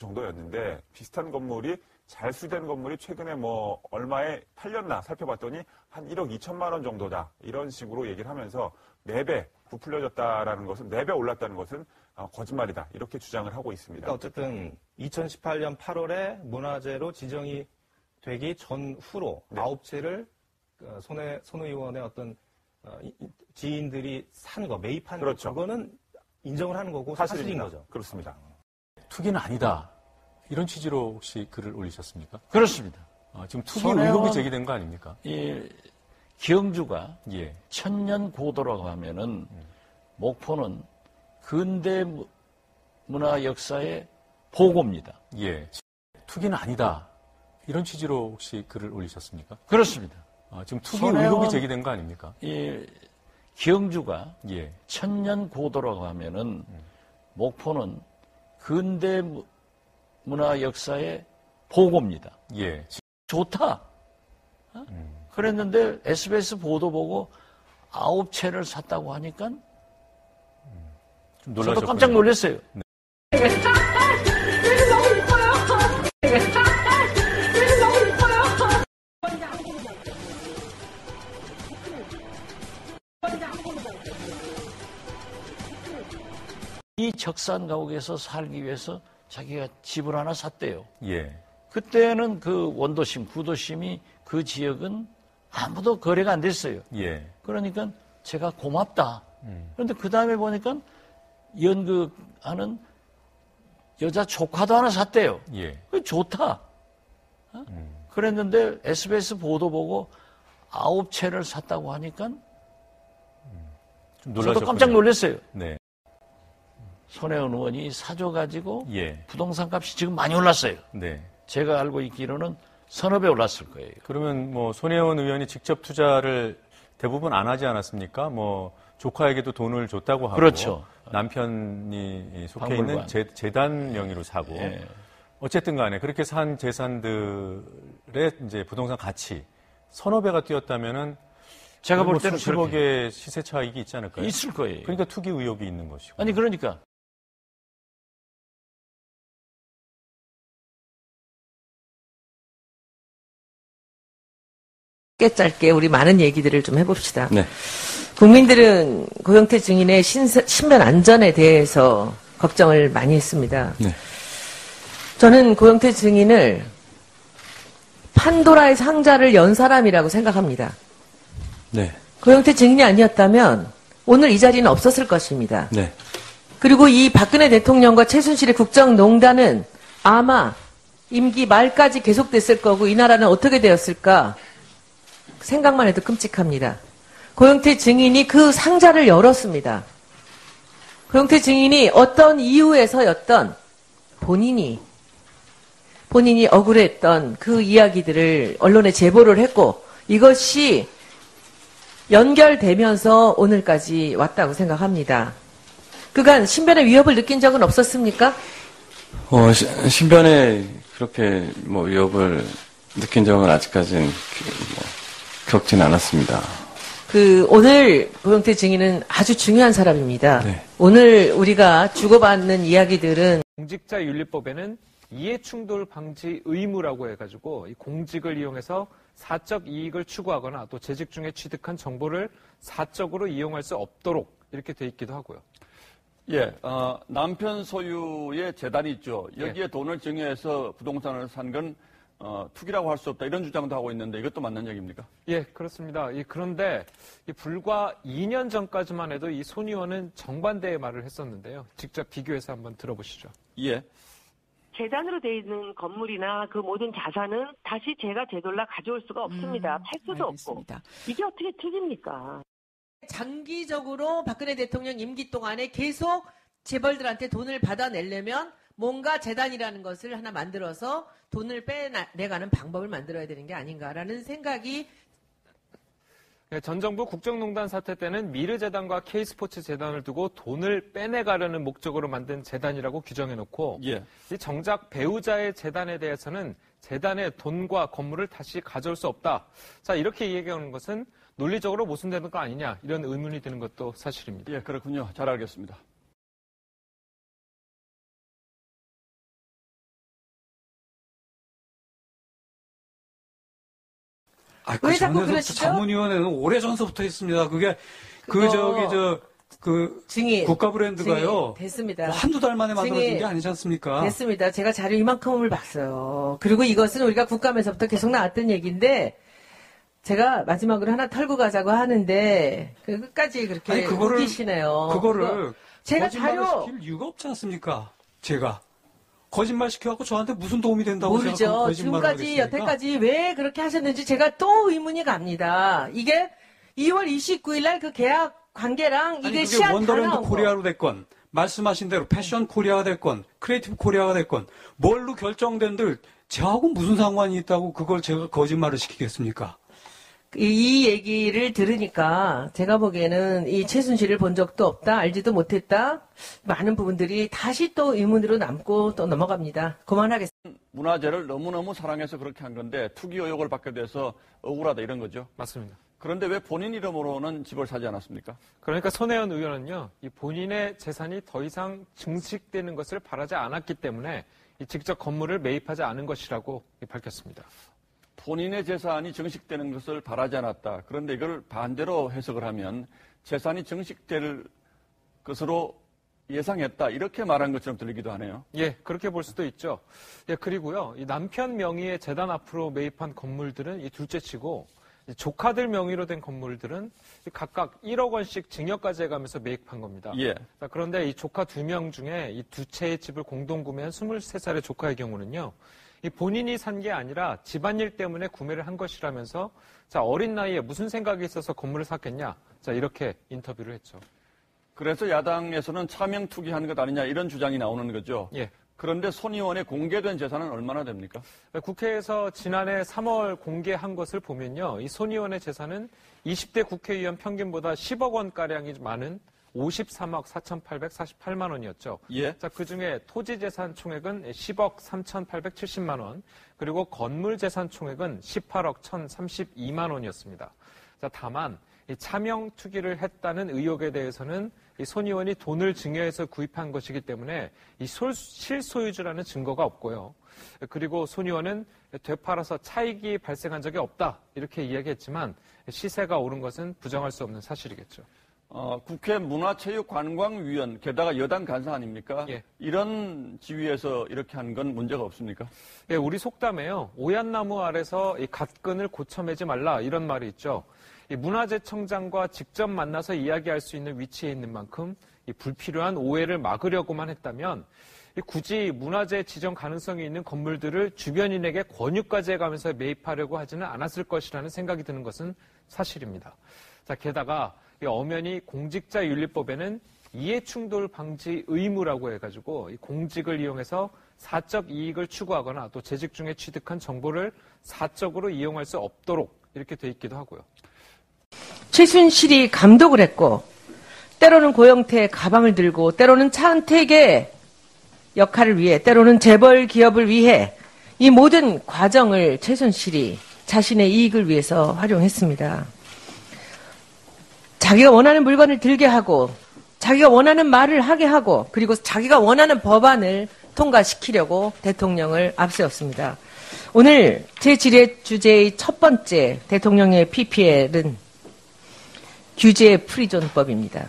정도였는데 비슷한 건물이 잘 수리된 건물이 최근에 뭐 얼마에 팔렸나 살펴봤더니 한 1억 2천만 원 정도다. 이런 식으로 얘기를 하면서 4배 부풀려졌다라는 것은 4배 올랐다는 것은 거짓말이다. 이렇게 주장을 하고 있습니다. 그러니까 어쨌든 2018년 8월에 문화재로 지정이 되기 전후로 네. 9채를 손 의원의 어떤 지인들이 산 거, 매입한 그렇죠. 그거는 인정을 하는 거고 사실인 거죠. 그렇습니다. 투기는 아니다. 이런 취지로 혹시 글을 올리셨습니까? 그렇습니다. 지금 투기 의혹이 제기된 거 아닙니까? 이 경주가 예. 천년 고도라고 하면은 목포는 근대 문화 역사의 보고입니다. 예. 투기는 아니다. 이런 취지로 혹시 글을 올리셨습니까? 그렇습니다. 지금 투기 의혹이 제기된 거 아닙니까? 이 경주가 예. 천년 고도라고 하면은 목포는 근대 문화 역사의 보고입니다. 예. 좋다. 그랬는데 SBS 보도 보고 9채를 샀다고 하니까 좀 저도 놀라셨군요. 깜짝 놀랐어요. 네. 너무 이뻐요. 너무 이뻐요. 이 적산 가옥에서 살기 위해서 자기가 집을 하나 샀대요. 예. 그때는 그 원도심, 구도심이 그 지역은 아무도 거래가 안 됐어요. 예. 그러니까 제가 고맙다. 그런데 그 다음에 보니까 연극하는 여자 조카도 하나 샀대요. 예. 그 좋다. 그랬는데 SBS 보도 보고 9채를 샀다고 하니까 좀 저도 놀라셨군요. 깜짝 놀랐어요. 네. 손혜원 의원이 사줘가지고 예. 부동산 값이 지금 많이 올랐어요. 네. 제가 알고 있기로는 서너 배 올랐을 거예요. 그러면 뭐 손혜원 의원이 직접 투자를 대부분 안 하지 않았습니까? 뭐 조카에게도 돈을 줬다고 하고 그렇죠. 남편이 속해 박물관. 있는 재단 명의로 사고 예. 어쨌든 간에 그렇게 산 재산들의 이제 부동산 가치 서너 배가 뛰었다면은 제가 볼 뭐 때는 수십억의 시세 차익이 있지 않을까요? 있을 거예요. 그러니까 투기 의혹이 있는 것이고. 아니 그러니까 짧게 우리 많은 얘기들을 좀 해봅시다. 네. 국민들은 고영태 증인의 신변 안전에 대해서 걱정을 많이 했습니다. 네. 저는 고영태 증인을 판도라의 상자를 연 사람이라고 생각합니다. 네. 고영태 증인이 아니었다면 오늘 이 자리는 없었을 것입니다. 네. 그리고 이 박근혜 대통령과 최순실의 국정농단은 아마 임기 말까지 계속됐을 거고 이 나라는 어떻게 되었을까 생각만 해도 끔찍합니다. 고영태 증인이 그 상자를 열었습니다. 고영태 증인이 어떤 이유에서였던 본인이 억울했던 그 이야기들을 언론에 제보를 했고 이것이 연결되면서 오늘까지 왔다고 생각합니다. 그간 신변의 위협을 느낀 적은 없었습니까? 신변에 그렇게 뭐 위협을 느낀 적은 아직까지는 겪진 않았습니다. 오늘 고영태 증인은 아주 중요한 사람입니다. 네. 오늘 우리가 주고받는 이야기들은 공직자윤리법에는 이해충돌 방지 의무라고 해가지고 이 공직을 이용해서 사적 이익을 추구하거나 또 재직 중에 취득한 정보를 사적으로 이용할 수 없도록 이렇게 돼 있기도 하고요. 예, 남편 소유의 재단이 있죠. 여기에 예. 돈을 증여해서 부동산을 산 건 투기라고 할 수 없다 이런 주장도 하고 있는데 이것도 맞는 얘기입니까? 예, 그렇습니다. 그런데 불과 2년 전까지만 해도 이 손 의원은 정반대의 말을 했었는데요. 직접 비교해서 한번 들어보시죠. 예. 재단으로 돼 있는 건물이나 그 모든 자산은 다시 제가 되돌려 가져올 수가 없습니다. 팔 수도 알겠습니다. 없고. 이게 어떻게 투기입니까? 장기적으로 박근혜 대통령 임기 동안에 계속 재벌들한테 돈을 받아내려면 뭔가 재단이라는 것을 하나 만들어서 돈을 빼내가는 방법을 만들어야 되는 게 아닌가라는 생각이 전 정부 국정농단 사태 때는 미르재단과 K스포츠재단을 두고 돈을 빼내가려는 목적으로 만든 재단이라고 규정해놓고 예. 이 정작 배우자의 재단에 대해서는 재단의 돈과 건물을 다시 가져올 수 없다. 자, 이렇게 얘기하는 것은 논리적으로 모순되는 거 아니냐 이런 의문이 드는 것도 사실입니다. 예, 그렇군요. 잘 알겠습니다. 왜 자꾸 그러시죠? 자문위원회는 오래전서부터 있습니다. 그게 증인 국가 브랜드가요. 증인. 됐습니다. 뭐 한두 달 만에 만들어진 증인. 게 아니지 않습니까? 됐습니다. 제가 자료 이만큼을 봤어요. 그리고 이것은 우리가 국감에서부터 계속 나왔던 얘기인데 제가 마지막으로 하나 털고 가자고 하는데 끝까지 그렇게 웃기시네요. 그거를 제가 거짓말을 자료 시킬 이유가 없지 않습니까? 제가 거짓말 시켜갖고 저한테 무슨 도움이 된다고 모르죠. 생각하면 거짓말을 지금까지 하겠습니까? 여태까지 왜 그렇게 하셨는지 제가 또 의문이 갑니다. 이게 2월 29일 날 그 계약 관계랑 아니, 이게 그게 시한 다 원더랜드 나온 거. 코리아로 됐건 말씀하신 대로 패션 코리아가 됐건 크리에이티브 코리아가 됐건 뭘로 결정된들 저하고 무슨 상관이 있다고 그걸 제가 거짓말을 시키겠습니까? 이 얘기를 들으니까 제가 보기에는 이 최순실을 본 적도 없다, 알지도 못했다, 많은 부분들이 다시 또 의문으로 남고 또 넘어갑니다. 그만하겠습니다. 문화재를 너무너무 사랑해서 그렇게 한 건데 투기 의혹을 받게 돼서 억울하다 이런 거죠. 맞습니다. 그런데 왜 본인 이름으로는 집을 사지 않았습니까? 그러니까 손혜원 의원은요, 이 본인의 재산이 더 이상 증식되는 것을 바라지 않았기 때문에 이 직접 건물을 매입하지 않은 것이라고 밝혔습니다. 본인의 재산이 증식되는 것을 바라지 않았다. 그런데 이걸 반대로 해석을 하면 재산이 증식될 것으로 예상했다. 이렇게 말한 것처럼 들리기도 하네요. 예, 그렇게 볼 수도 있죠. 예, 그리고요, 이 남편 명의의 재단 앞으로 매입한 건물들은 이 둘째치고 조카들 명의로 된 건물들은 각각 1억 원씩 증여까지 해가면서 매입한 겁니다. 예. 자, 그런데 이 조카 2명 중에 이 두 채의 집을 공동 구매한 23살의 조카의 경우는요, 이 본인이 산 게 아니라 집안일 때문에 구매를 한 것이라면서 자, 어린 나이에 무슨 생각이 있어서 건물을 샀겠냐? 자, 이렇게 인터뷰를 했죠. 그래서 야당에서는 차명 투기한 것 아니냐 이런 주장이 나오는 거죠. 예. 그런데 손 의원의 공개된 재산은 얼마나 됩니까? 국회에서 지난해 3월 공개한 것을 보면요. 이 손 의원의 재산은 20대 국회의원 평균보다 10억 원가량이 많은 53억 4,848만 원이었죠. 예. 자, 그 중에 토지 재산 총액은 10억 3,870만 원, 그리고 건물 재산 총액은 18억 1,032만 원이었습니다. 자, 다만 이 차명 투기를 했다는 의혹에 대해서는 이 손 의원이 돈을 증여해서 구입한 것이기 때문에 이 실소유주라는 증거가 없고요. 그리고 손 의원은 되팔아서 차익이 발생한 적이 없다 이렇게 이야기했지만 시세가 오른 것은 부정할 수 없는 사실이겠죠. 국회 문화체육관광위원 게다가 여당 간사 아닙니까? 예. 이런 지위에서 이렇게 한 건 문제가 없습니까? 예, 우리 속담에요. 오얏나무 아래서 이 갓끈을 고쳐매지 말라 이런 말이 있죠. 이 문화재청장과 직접 만나서 이야기할 수 있는 위치에 있는 만큼 이 불필요한 오해를 막으려고만 했다면 굳이 문화재 지정 가능성이 있는 건물들을 주변인에게 권유까지 해가면서 매입하려고 하지는 않았을 것이라는 생각이 드는 것은 사실입니다. 자, 게다가 이 엄연히 공직자윤리법에는 이해충돌 방지 의무라고 해가지고 이 공직을 이용해서 사적 이익을 추구하거나 또 재직 중에 취득한 정보를 사적으로 이용할 수 없도록 이렇게 돼 있기도 하고요. 최순실이 감독을 했고 때로는 고영태의 가방을 들고 때로는 차은택의 역할을 위해 때로는 재벌 기업을 위해 이 모든 과정을 최순실이 자신의 이익을 위해서 활용했습니다. 자기가 원하는 물건을 들게 하고 자기가 원하는 말을 하게 하고 그리고 자기가 원하는 법안을 통과시키려고 대통령을 앞세웠습니다. 오늘 제 질의 주제의 첫 번째 대통령의 PPL은 규제 프리존법입니다.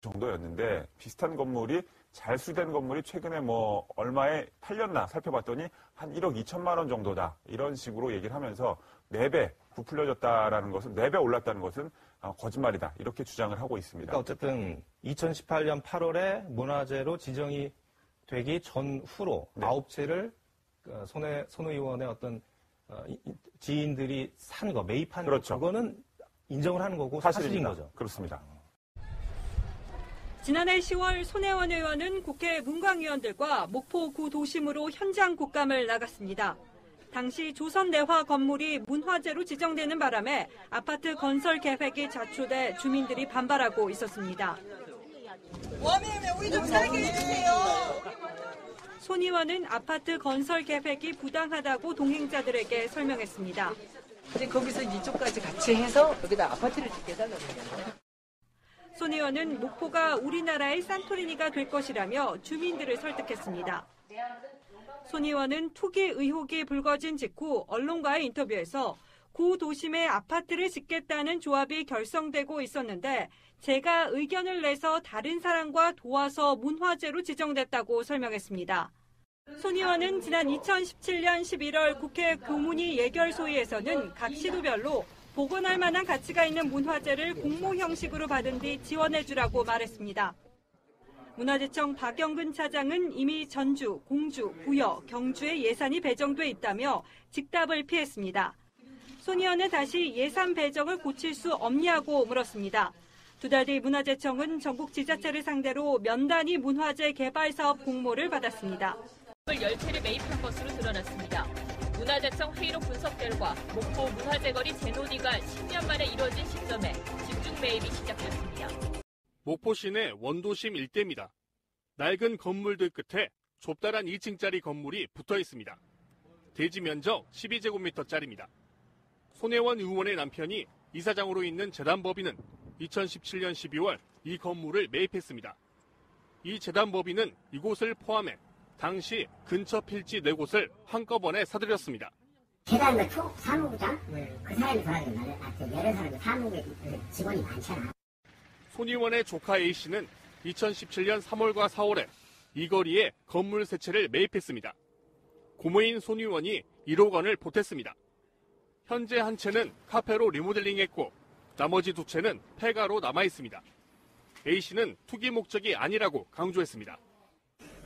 정도였는데 비슷한 건물이 잘 수된 건물이 최근에 뭐 얼마에 팔렸나 살펴봤더니 한 1억 2천만 원 정도다. 이런 식으로 얘기를 하면서 4배 부풀려졌다라는 것은 4배 올랐다는 것은 거짓말이다. 이렇게 주장을 하고 있습니다. 그러니까 어쨌든 2018년 8월에 문화재로 지정이 되기 전후로 네. 9채를 손 의원의 어떤 지인들이 산 거, 매입한 그렇죠. 거, 그거는 인정을 하는 거고 사실인 거죠. 그렇습니다. 지난해 10월 손혜원 의원은 국회 문광위원들과 목포 구도심으로 현장 국감을 나갔습니다. 당시 조선내화 건물이 문화재로 지정되는 바람에 아파트 건설 계획이 자초돼 주민들이 반발하고 있었습니다. 우리 좀 살게 해주세요. 손 의원은 아파트 건설 계획이 부당하다고 동행자들에게 설명했습니다. 이제 거기서 이쪽까지 같이 해서 여기다 아파트를 짓게달라고 해요. 손 의원은 목포가 우리나라의 산토리니가 될 것이라며 주민들을 설득했습니다. 손 의원은 투기 의혹이 불거진 직후 언론과의 인터뷰에서 구도심에 아파트를 짓겠다는 조합이 결성되고 있었는데 제가 의견을 내서 다른 사람과 도와서 문화재로 지정됐다고 설명했습니다. 손 의원은 지난 2017년 11월 국회 교문위 예결소위에서는 각 시도별로 복원할 만한 가치가 있는 문화재를 공모 형식으로 받은 뒤 지원해주라고 말했습니다. 문화재청 박영근 차장은 이미 전주, 공주, 부여, 경주에 예산이 배정돼 있다며 직답을 피했습니다. 손 의원은 다시 예산 배정을 고칠 수 없냐고 물었습니다. 2달 뒤 문화재청은 전국 지자체를 상대로 면단위 문화재 개발 사업 공모를 받았습니다. 10채를 매입한 것으로 드러났습니다. 문화재청 회의록 분석 결과 목포 문화재거리 재논의가 10년 만에 이뤄진 시점에 집중 매입이 시작됐습니다. 목포 시내 원도심 일대입니다. 낡은 건물들 끝에 좁다란 2층짜리 건물이 붙어 있습니다. 대지 면적 12제곱미터짜리입니다. 손혜원 의원의 남편이 이사장으로 있는 재단법인은 2017년 12월 이 건물을 매입했습니다. 이 재단법인은 이곳을 포함해 당시 근처 필지 4곳을 한꺼번에 사들였습니다. 재단 사무부장? 그 사람이 돌아가는 여러 사람이 사무부에 직원이 많잖아. 손 의원의 조카 A씨는 2017년 3월과 4월에 이 거리에 건물 3채를 매입했습니다. 고모인 손 의원이 1억 원을 보탰습니다. 현재 한 채는 카페로 리모델링했고 나머지 2채는 폐가로 남아있습니다. A씨는 투기 목적이 아니라고 강조했습니다.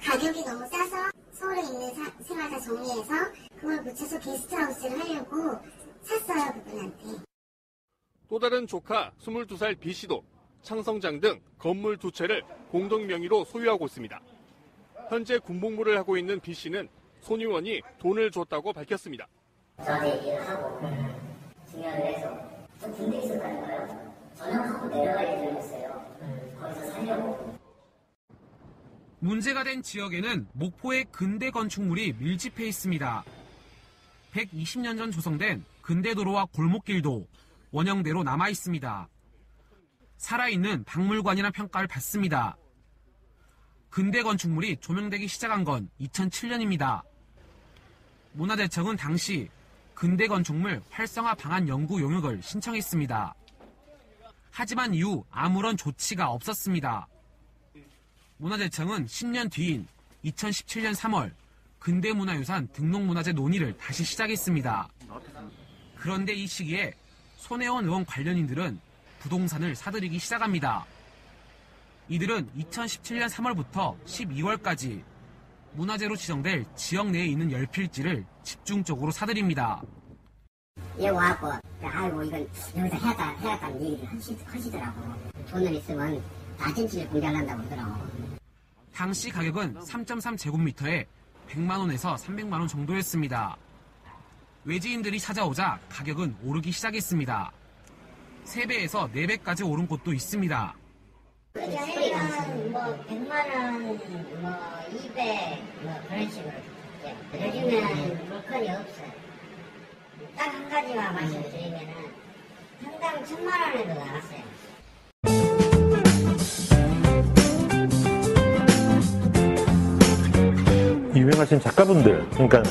가격이 너무 싸서 서울에 있는 생활사 정리해서 그걸 붙여서 게스트하우스를 하려고 샀어요, 그분한테. 또 다른 조카 22살 B씨도 창성장 등 건물 2채를 공동 명의로 소유하고 있습니다. 현재 군복무를 하고 있는 B씨는 손 의원이 돈을 줬다고 밝혔습니다. 저한테 일을 하고 중요한 해서 저 군대 있었다는 거예요. 전역하고 내려가 얘기를 했어요. 거기서 살려고. 문제가 된 지역에는 목포의 근대 건축물이 밀집해 있습니다. 120년 전 조성된 근대도로와 골목길도 원형대로 남아 있습니다. 살아있는 박물관이라는 평가를 받습니다. 근대 건축물이 조명되기 시작한 건 2007년입니다. 문화재청은 당시 근대 건축물 활성화 방안 연구 용역을 신청했습니다. 하지만 이후 아무런 조치가 없었습니다. 문화재청은 10년 뒤인 2017년 3월 근대문화유산 등록문화재 논의를 다시 시작했습니다. 그런데 이 시기에 손혜원 의원 관련인들은 부동산을 사들이기 시작합니다. 이들은 2017년 3월부터 12월까지 문화재로 지정될 지역 내에 있는 열필지를 집중적으로 사들입니다. 얘 와갖고 아이고 이건 여기서 해야겠다는 얘기를 하시더라고. 돈을 있으면 아젠지를 공개하려고 그러더라고. 당시 가격은 3.3제곱미터에 100만 원에서 300만 원 정도였습니다. 외지인들이 찾아오자 가격은 오르기 시작했습니다. 3배에서 4배까지 오른 곳도 있습니다. 저희는 뭐 100만 원, 뭐 200, 뭐 그런 식으로. 요즘에는 물건이 없어요. 딱 한 가지만 말씀드리면은 평당 1,000만 원에도 나갔어요. 유명하신 작가분들, 그러니까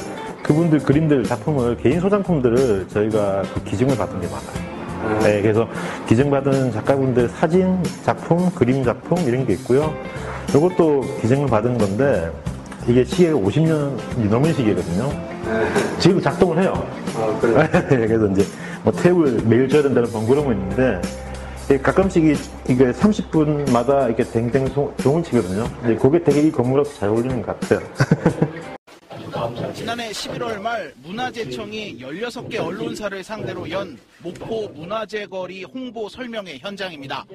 그분들 그림들, 작품을, 개인 소장품들을 저희가 그 기증을 받은 게 많아요. 네, 그래서 기증받은 작가분들 사진, 작품, 그림 작품 이런 게 있고요. 이것도 기증을 받은 건데 이게 시계가 50년이 넘은 시계거든요. 지금 작동을 해요. 그래서 이제 뭐 탭을 매일 줘야 된다는 번거로움은 있는데 가끔씩 이게 30분마다 이렇게 댕댕 종을 치거든요. 근데 그게 되게 이 건물하고 잘 어울리는 것 같아요. 지난해 11월 말 문화재청이 16개 언론사를 상대로 연 목포 문화재거리 홍보 설명회 현장입니다.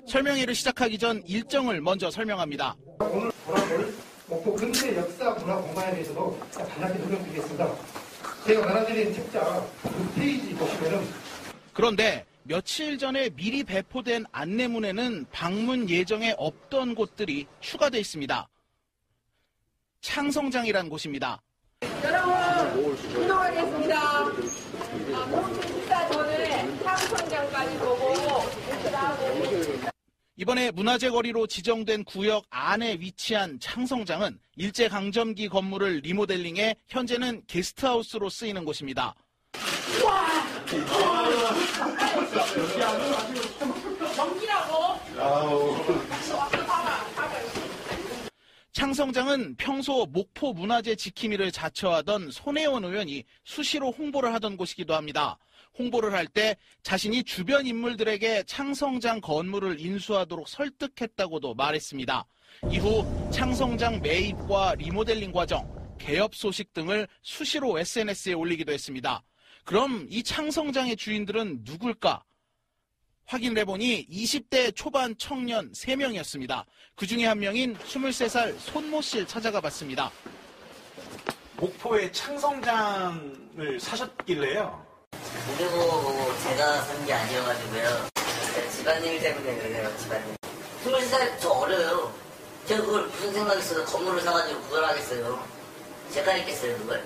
설명회를 시작하기 전 일정을 먼저 설명합니다. 오늘 보라를 목포 근대 역사 문화 공간에 대해서도 간략히 설명드리겠습니다. 제가 나눠드린 책자 그 페이지 보시면은 그런데 며칠 전에 미리 배포된 안내문에는 방문 예정에 없던 곳들이 추가되어 있습니다. 창성장이라는 곳입니다. 여러분, 운동하겠습니다. 몸 식사 전에 창성장까지 보고 이번에 문화재 거리로 지정된 구역 안에 위치한 창성장은 일제강점기 건물을 리모델링해 현재는 게스트하우스로 쓰이는 곳입니다. 창성장은 평소 목포 문화재 지킴이를 자처하던 손혜원 의원이 수시로 홍보를 하던 곳이기도 합니다. 홍보를 할 때 자신이 주변 인물들에게 창성장 건물을 인수하도록 설득했다고도 말했습니다. 이후 창성장 매입과 리모델링 과정, 개업 소식 등을 수시로 SNS에 올리기도 했습니다. 그럼 이 창성장의 주인들은 누굴까? 확인을 해보니 20대 초반 청년 3명이었습니다. 그중에 한 명인 23살 손모 씨를 찾아가 봤습니다. 목포의 창성장을 사셨길래요? 그리고 제가 산 게 아니어가지고요. 집안일 때문에 그래요, 집안일. 23살 저 어려요. 제가 그걸 무슨 생각이 있어서 건물을 사가지고 그걸 하겠어요. 제가 했겠어요, 그걸.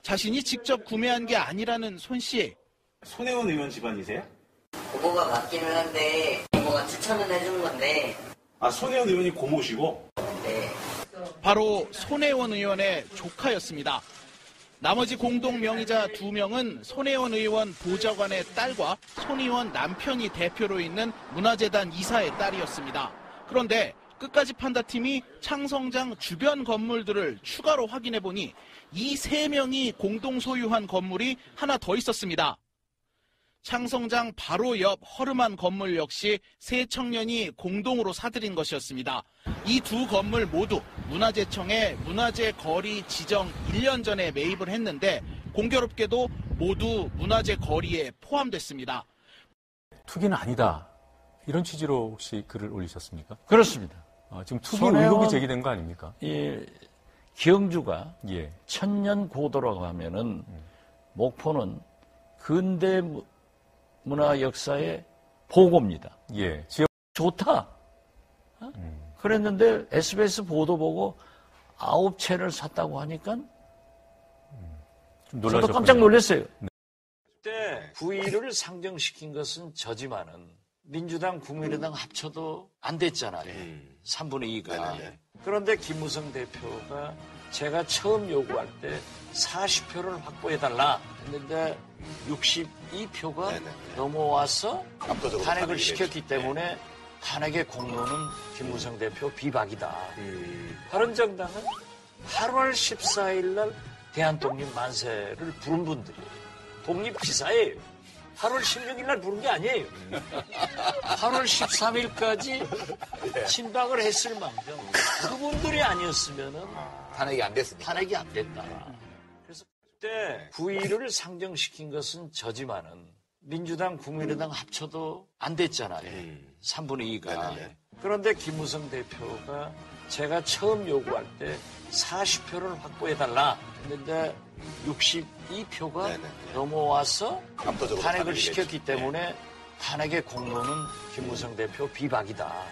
자신이 직접 구매한 게 아니라는 손 씨. 손혜원 의원 집안이세요? 고모가 맞기는 한데 고모가 추천을 해준 건데. 아, 손혜원 의원이 고모시고? 네. 바로 손혜원 의원의 조카였습니다. 나머지 공동 명의자 2명은 손혜원 의원 보좌관의 딸과 손 의원 남편이 대표로 있는 문화재단 이사의 딸이었습니다. 그런데 끝까지 판다팀이 창성장 주변 건물들을 추가로 확인해보니 이 3명이 공동 소유한 건물이 하나 더 있었습니다. 창성장 바로 옆 허름한 건물 역시 세 청년이 공동으로 사들인 것이었습니다. 이 두 건물 모두 문화재청에 문화재 거리 지정 1년 전에 매입을 했는데 공교롭게도 모두 문화재 거리에 포함됐습니다. 투기는 아니다. 이런 취지로 혹시 글을 올리셨습니까? 그렇습니다. 지금 투기 의혹이 제기된 거 아닙니까? 경주가 천년 고도라고 하면은 목포는 근대 문화 역사의 보고입니다. 좋다. 그랬는데 SBS 보도 보고 9채를 샀다고 하니까 저도 깜짝 놀랐어요. 그때 9.1을 상정시킨 것은 저지만은 민주당, 국민의당 합쳐도 안 됐잖아요. 3분의 2가. 그런데 김무성 대표가 제가 처음 요구할 때 40표를 확보해달라 했는데 62표가 넘어와서 탄핵을 시켰기 때문에 탄핵의 공로는 김무성 대표 비박이다. 바른정당은 8월 14일 날 대한독립 만세를 부른 분들이 독립기사예요. 8월 16일 날 부른 게 아니에요. 8월 13일까지 친박을 했을 망정 그분들이 아니었으면은 탄핵이 안 됐습니다. 탄핵이 안 됐다. 그래서 그때 9.1을 상정시킨 것은 저지만은 민주당, 국민의당 합쳐도 안 됐잖아요. 3분의 2가. 그런데 김무성 대표가 제가 처음 요구할 때 40표를 확보해달라 했는데 62표가 넘어와서 탄핵을 시켰기 때문에 탄핵의 공로는 김무성 대표 비박이다.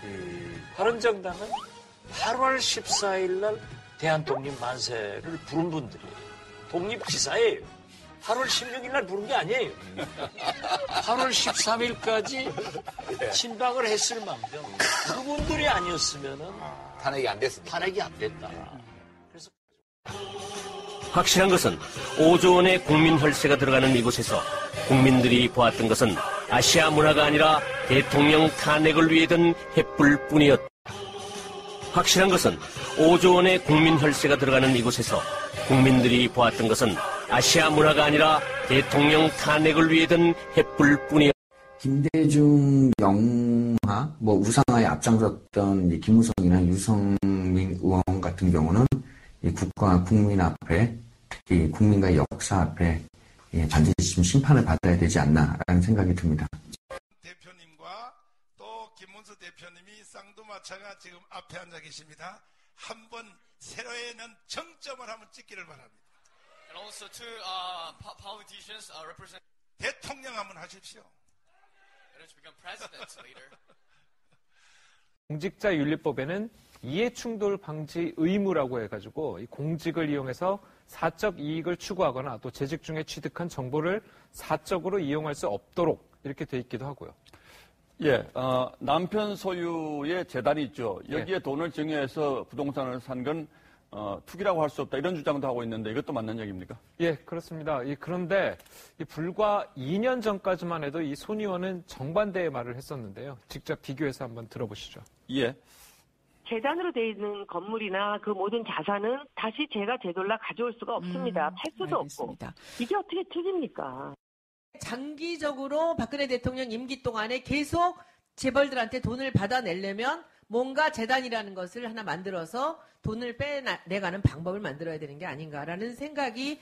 바른정당은 8월 14일 날 대한독립 만세를 부른 분들이 독립기사예요. 8월 16일 날 부른 게 아니에요. 8월 13일까지 친박을 했을 망정 그분들이 아니었으면은 탄핵이 안 됐습니다. 탄핵이 안 됐다. 그래서 확실한 것은 5조 원의 국민 혈세가 들어가는 이곳에서 국민들이 보았던 것은 아시아 문화가 아니라 대통령 탄핵을 위해 든 횃불뿐이었다. 확실한 것은 5조 원의 국민 혈세가 들어가는 이곳에서 국민들이 보았던 것은 아시아 문화가 아니라 대통령 탄핵을 위해 든 횃불뿐이었다. 김대중 영화, 우상화에 앞장섰던 김무성이나 유성민 의원 같은 경우는 이 국가, 국민 앞에, 특히 국민과의 역사 앞에 반드시 좀 심판을 받아야 되지 않나라는 생각이 듭니다. 대표님과 또 김문수 대표님이 쌍두마차가 지금 앞에 앉아 계십니다. 한번 세로에는 정점을 한번 찍기를 바랍니다. And also to politicians represent. 대통령 한번 하십시오. 공직자윤리법에는 이해충돌 방지 의무라고 해가지고 이 공직을 이용해서 사적 이익을 추구하거나 또 재직 중에 취득한 정보를 사적으로 이용할 수 없도록 이렇게 돼 있기도 하고요. 예, 남편 소유의 재단이 있죠. 여기에 돈을 증여해서 부동산을 산 건 투기라고 할 수 없다. 이런 주장도 하고 있는데 이것도 맞는 얘기입니까? 예, 그렇습니다. 그런데 불과 2년 전까지만 해도 이 손 의원은 정반대의 말을 했었는데요. 직접 비교해서 한번 들어보시죠. 예. 재단으로 돼 있는 건물이나 그 모든 자산은 다시 제가 되돌려 가져올 수가 없습니다. 팔 수도 알겠습니다. 없고. 이게 어떻게 투기입니까? 장기적으로 박근혜 대통령 임기 동안에 계속 재벌들한테 돈을 받아내려면 뭔가 재단이라는 것을 하나 만들어서 돈을 빼내가는 방법을 만들어야 되는 게 아닌가라는 생각이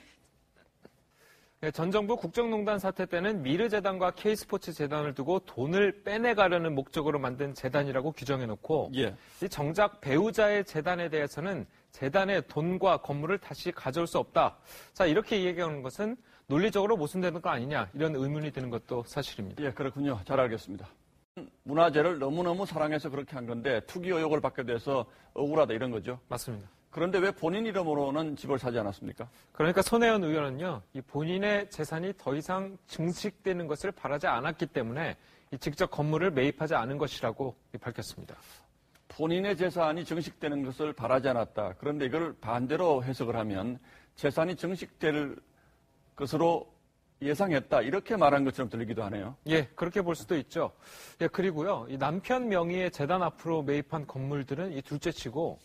전 정부 국정농단 사태 때는 미르재단과 K스포츠재단을 두고 돈을 빼내가려는 목적으로 만든 재단이라고 규정해놓고 예. 이 정작 배우자의 재단에 대해서는 재단의 돈과 건물을 다시 가져올 수 없다. 자, 이렇게 얘기하는 것은 논리적으로 모순되는 거 아니냐 이런 의문이 드는 것도 사실입니다. 예, 그렇군요. 잘 알겠습니다. 문화재를 너무너무 사랑해서 그렇게 한 건데 투기 의혹을 받게 돼서 억울하다 이런 거죠. 맞습니다. 그런데 왜 본인 이름으로는 집을 사지 않았습니까? 그러니까 손혜원 의원은요, 이 본인의 재산이 더 이상 증식되는 것을 바라지 않았기 때문에 직접 건물을 매입하지 않은 것이라고 밝혔습니다. 본인의 재산이 증식되는 것을 바라지 않았다. 그런데 이걸 반대로 해석을 하면 재산이 증식될 것으로 예상했다. 이렇게 말한 것처럼 들리기도 하네요. 예, 그렇게 볼 수도 있죠. 예, 그리고요, 이 남편 명의의 재단 앞으로 매입한 건물들은 이 둘째치고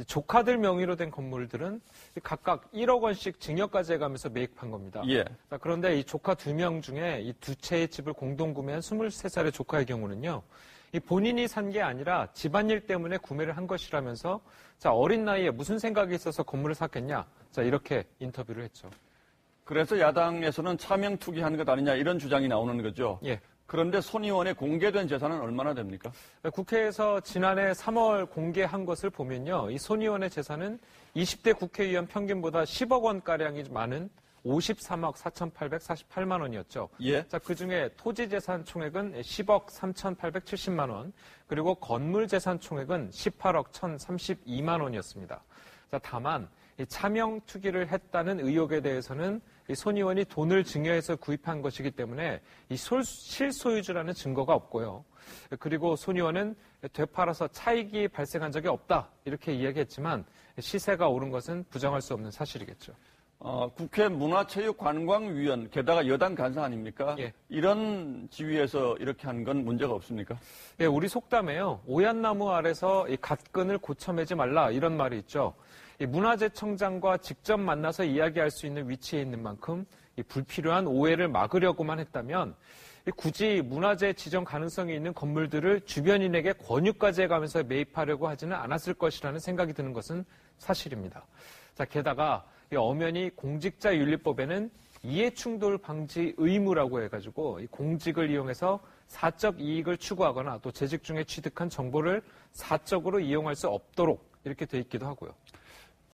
조카들 명의로 된 건물들은 각각 1억 원씩 증여까지 해가면서 매입한 겁니다. 예. 자, 그런데 이 조카 2명 중에 이 두 채의 집을 공동 구매한 23살의 조카의 경우는요, 이 본인이 산 게 아니라 집안일 때문에 구매를 한 것이라면서 자, 어린 나이에 무슨 생각이 있어서 건물을 샀겠냐? 자, 이렇게 인터뷰를 했죠. 그래서 야당에서는 차명 투기한 것 아니냐 이런 주장이 나오는 거죠. 예. 그런데 손 의원의 공개된 재산은 얼마나 됩니까? 국회에서 지난해 3월 공개한 것을 보면요. 이 손 의원의 재산은 20대 국회의원 평균보다 10억 원가량이 많은 53억 4,848만 원이었죠. 예. 자, 그 중에 토지 재산 총액은 10억 3,870만 원, 그리고 건물 재산 총액은 18억 1,032만 원이었습니다. 자, 다만 이 차명 투기를 했다는 의혹에 대해서는 이 손 의원이 돈을 증여해서 구입한 것이기 때문에 이 실소유주라는 증거가 없고요. 그리고 손 의원은 되팔아서 차익이 발생한 적이 없다 이렇게 이야기했지만 시세가 오른 것은 부정할 수 없는 사실이겠죠. 국회 문화체육관광위원 게다가 여당 간사 아닙니까? 예. 이런 지위에서 이렇게 한 건 문제가 없습니까? 예, 우리 속담에요. 오얏나무 아래서 이 갓끈을 고쳐매지 말라 이런 말이 있죠. 이 문화재청장과 직접 만나서 이야기할 수 있는 위치에 있는 만큼 이 불필요한 오해를 막으려고만 했다면 굳이 문화재 지정 가능성이 있는 건물들을 주변인에게 권유까지 해가면서 매입하려고 하지는 않았을 것이라는 생각이 드는 것은 사실입니다. 자, 게다가 이 엄연히 공직자윤리법에는 이해충돌 방지 의무라고 해가지고 이 공직을 이용해서 사적 이익을 추구하거나 또 재직 중에 취득한 정보를 사적으로 이용할 수 없도록 이렇게 돼 있기도 하고요.